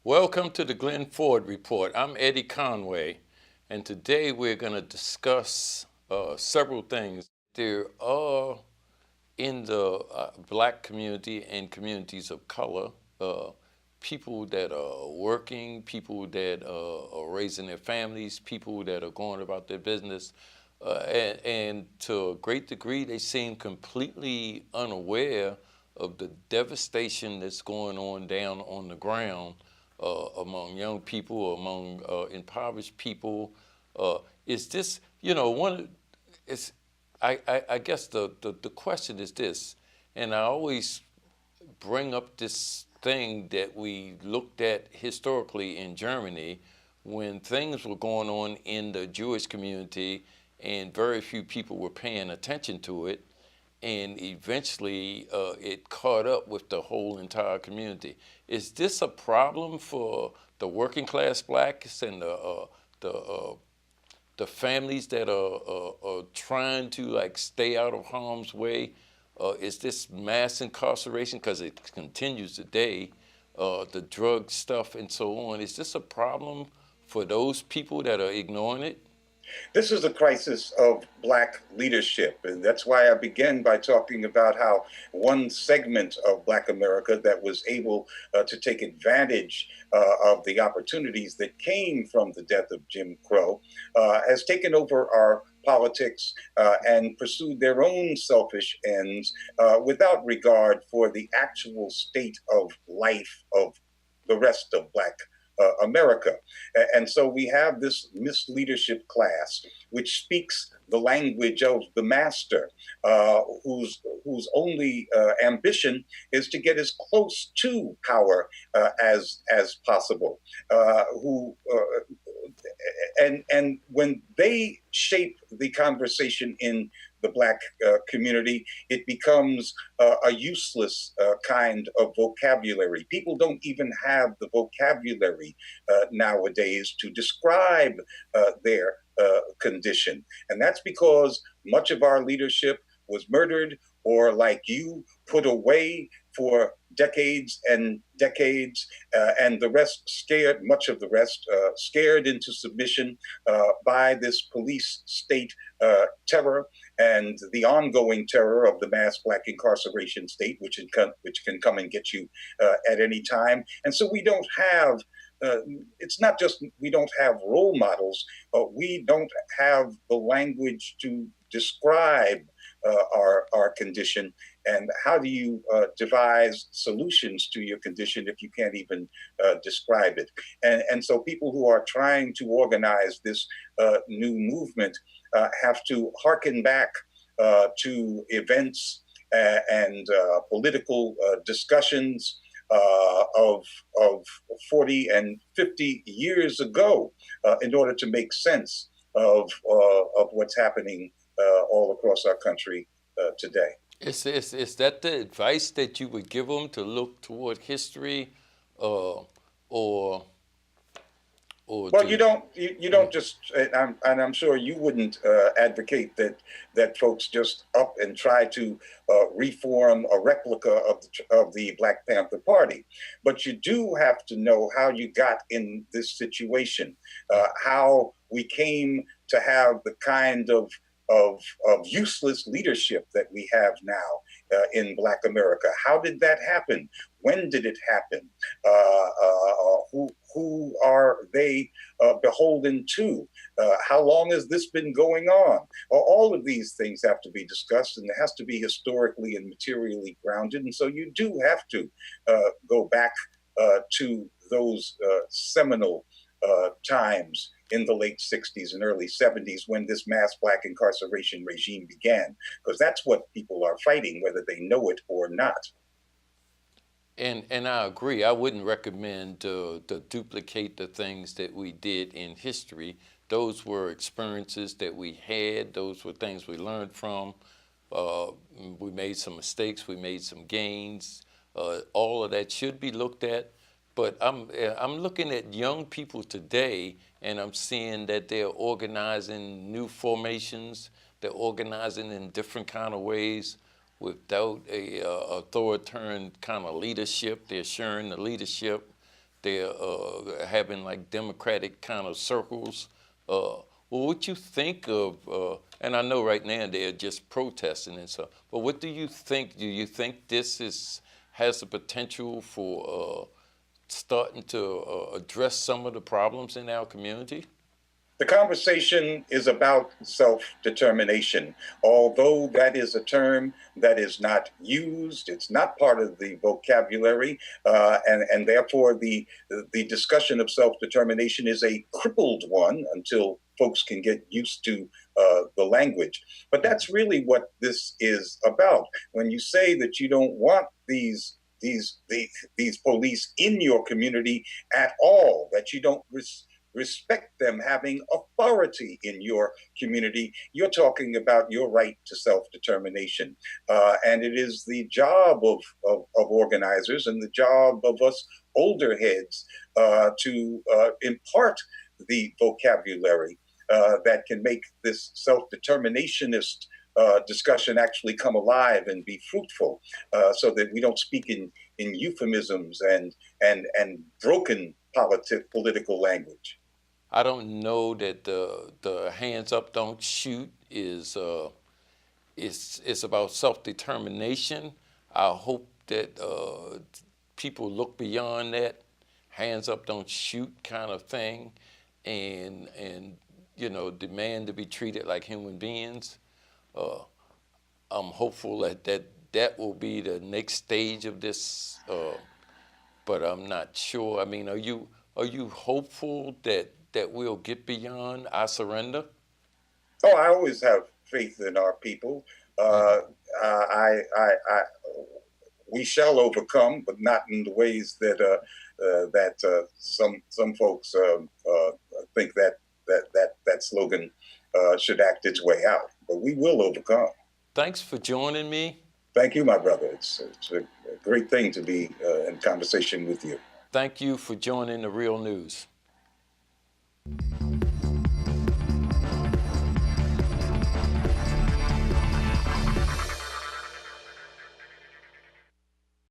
Welcome to the Glen Ford Report. I'm Eddie Conway, and today we're going to discuss several things. There are in the black community and communities of color people that are working, people that are raising their families, people that are going about their business, and to a great degree, they seem completely unaware of the devastation that's going on down on the ground among young people, among impoverished people. Is this, one? It's I guess the question is this, and I always bring up this thing that we looked at historically in Germany when things were going on in the Jewish community and very few people were paying attention to it. And eventually it caught up with the whole entire community. Is this a problem for the working class blacks and the families that are trying to like stay out of harm's way? Is this mass incarceration, because it continues today, the drug stuff and so on? Is this a problem for those people that are ignoring it? This is a crisis of Black leadership. And that's why I began by talking about how one segment of Black America that was able to take advantage of the opportunities that came from the death of Jim Crow has taken over our politics and pursued their own selfish ends without regard for the actual state of life of the rest of Black America. And so we have this misleadership class, which speaks the language of the master, whose only ambition is to get as close to power as possible. And when they shape the conversation in the Black community, it becomes a useless kind of vocabulary. People don't even have the vocabulary nowadays to describe their condition. And that's because much of our leadership was murdered or, like you, put away for decades and decades, and the rest scared, much of the rest scared into submission by this police state terror and the ongoing terror of the mass Black incarceration state, which can come and get you at any time. And so we don't have it's not just we don't have role models, but we don't have the language to describe our condition. And how do you devise solutions to your condition if you can't even describe it? And so people who are trying to organize this new movement have to hearken back to events and political discussions of 40 and 50 years ago in order to make sense of what's happening all across our country today. Is that the advice that you would give them, to look toward history, or Well, to? you don't just, and I'm sure you wouldn't advocate that folks just up and try to reform a replica of the Black Panther Party, but you do have to know how you got in this situation, how we came to have the kind of useless leadership that we have now in Black America. How did that happen? When did it happen? Who are they beholden to? How long has this been going on? All of these things have to be discussed, and it has to be historically and materially grounded. And so you do have to go back to those seminal times in the late 60s and early 70s when this mass Black incarceration regime began, because that's what people are fighting, whether they know it or not. And I agree. I wouldn't recommend to duplicate the things that we did in history. Those were experiences that we had. Those were things we learned from. Uh, we made some mistakes. We made some gains. All of that should be looked at. But I'm looking at young people today, and I'm seeing that they're organizing new formations. They're organizing in different kind of ways without a authoritarian kind of leadership. They're sharing the leadership. they're having like democratic kind of circles. Well, what you think of, and I know right now they're just protesting and stuff, but what do you think? Do you think this has the potential for starting to address some of the problems in our community? The conversation is about self-determination. Although that is a term that is not used, it's not part of the vocabulary, and therefore the discussion of self-determination is a crippled one until folks can get used to the language. But that's really what this is about. When you say that you don't want these police in your community at all, that you don't respect them having authority in your community, you're talking about your right to self-determination. And it is the job of organizers and the job of us older heads to impart the vocabulary that can make this self-determinationist discussion actually come alive and be fruitful, so that we don't speak in euphemisms and broken political language. I don't know that the hands up, don't shoot is about self determination. I hope that people look beyond that hands up, don't shoot kind of thing, and demand to be treated like human beings. Uh, I'm hopeful that will be the next stage of this, but I'm not sure. I mean, are you hopeful that we'll get beyond our surrender? Oh, I always have faith in our people. Uh, Mm-hmm. I, we shall overcome, but not in the ways that some folks think that slogan should act its way out. But we will overcome. Thanks for joining me. Thank you, my brother. It's a great thing to be in conversation with you. Thank you for joining the Real News.